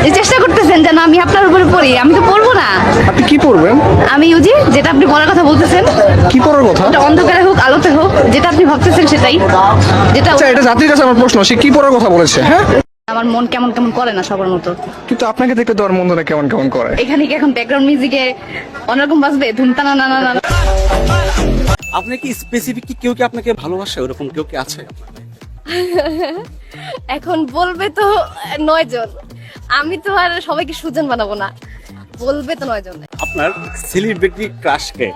যে চেষ্টা করতেছেন যেন আমি আপনার উপরে পড়ি, আমি তো পড়বো না। আপনি কি পড়বেন? আমি ইউজি, যেটা আপনি পড়ার কথা বলতেছেন, কি পড়ার কথা? এটা অন্ধকারে হোক আলোতে হোক, যেটা আপনি ভাবতেছেন সেটাই, যেটা আচ্ছা, এটা জাতির কাছে আমার প্রশ্ন, সে কি পড়ার কথা বলেছে? হ্যাঁ, আমার মন কেমন কেমন করে না সবার মতো। কিন্তু আপনাকে দেখতে তো আর মন্দনা কেমন কেমন করে। এখানে কি এখন ব্যাকগ্রাউন্ড মিউজিকে অন্যরকম বাজবে, ধুমতানা না না না না। আপনি কি স্পেসিফিক কি কেউ কি আপনাকে ভালোবাসে, ওরকম কেউ কি আছে আপনার? এখন বলবে তো 9 জন, আমি তো আর সবাইকে সুজন বানাবো না, বলবে তো 9 জন। আপনার সেলিব্রিটি ক্রাশ কে?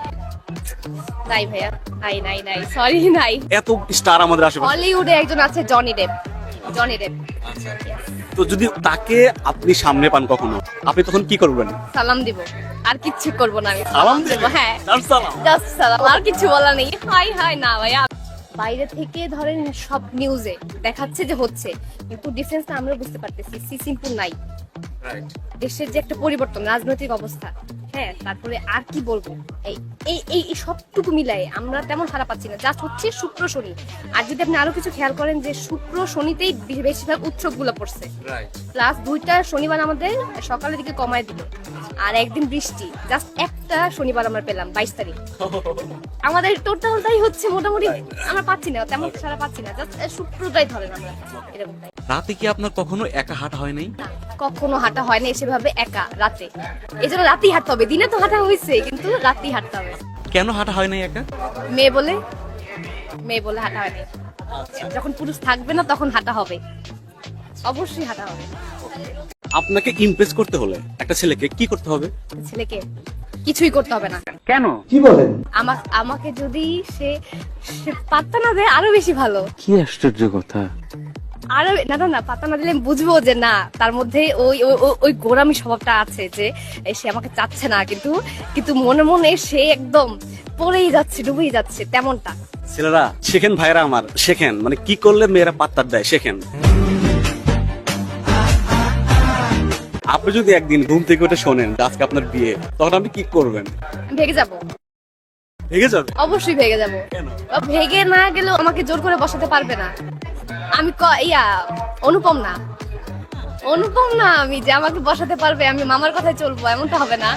নাই ভাইয়া, নাই নাই নাই, সরি নাই। এত স্টার আমাদের আশেপাশে, হলিউডে একজন আছে জনি ডেপ, জনি ডেপ। তো যদি তাকে আপনি সামনে পান কখনো, আপনি তখন কি করবেন? সালাম দিব, আর কিচ্ছু করব না আমি। সালাম দেব, দিবেন? হ্যাঁ, জাস্ট সালাম? জাস্ট সালাম, আর কিছু বলা নেই। হাই হাই না ভাইয়া, বাইরে থেকে ধরেন সব নিউজে দেখাচ্ছে যে হচ্ছে, কিন্তু ডিফারেন্সটা আমরা বুঝতে পারতেছি, সিম্পল নাই। দেশের যে একটা পরিবর্তন, রাজনৈতিক অবস্থা, হ্যাঁ, তারপরে আর কি বলবো, এই এই এই এই সবটুকু মিলাই আমরা তেমন খারাপ পাচ্ছি না। জাস্ট হচ্ছে শুক্র শনি। আর যদি আপনি আরো কিছু খেয়াল করেন যে শুক্র শনিতেই বেশিরভাগ উৎসবগুলো পড়ছে, প্লাস 2টা শনিবার আমাদের সকালের দিকে কমায় দিল, আর একদিন বৃষ্টি, জাস্ট একটা শনিবার আমরা পেলাম 22 তারিখ। আমাদের টোটালটাই হচ্ছে মোটামুটি আমরা পাচ্ছি না, তেমন সারা পাচ্ছি না, জাস্ট শুক্রটাই ধরেন আমরা এরকমটাই। রাতে কি আপনার কখনো একা হাঁটা হয় নাই? না, কখনো হাঁটা হয় না সেভাবে একা রাতে, এই জন্য রাতেই হাঁটতে হবে। দিনে তো হাঁটা হয়েছে, কিন্তু রাতেই হাঁটতে হবে। কেন হাঁটা হয় নাই একা? মেয়ে বলে, মেয়ে বলে হাঁটা হয়নি। যখন পুরুষ থাকবে না তখন হাঁটা হবে, অবশ্যই হাঁটা হবে। আপনাকে ইমপ্রেস করতে হলে একটা ছেলেকে কি করতে হবে? ছেলেকে কিছুই করতে হবে না। কেন? আমাকে যদি সে সে পাত্তা না দেয় আরো বেশি ভালো। কি আশ্চর্য কথা! আরো না না না, পাত্তা না দিলে আমি বুঝবো যে না, তার মধ্যে ওই ওই গোরামি স্বভাবটা আছে, যে সে আমাকে চাচ্ছে না, কিন্তু কিন্তু মনে মনে সে একদম পড়েই যাচ্ছে, ডুবেই যাচ্ছে, তেমনটা। ছেলেরা শেখেন, ভাইরা আমার শেখেন, মানে কি করলে মেয়েরা পাত্তা দেয় শেখেন। আপনি যদি একদিন ঘুম থেকে উঠে শোনেন যে আজকে আপনার বিয়ে, তখন আপনি কি করবেন? আমি ভেগে যাবো, ভেঙে যাবে? অবশ্যই ভেগে যাবো। ভেগে না গেলেও আমাকে জোর করে বসাতে পারবে না। আমি অনুপম না, অনুপম না আমি যে আমাকে বসাতে পারবে, আমি মামার কথায় চলবো, এমনটা হবে না।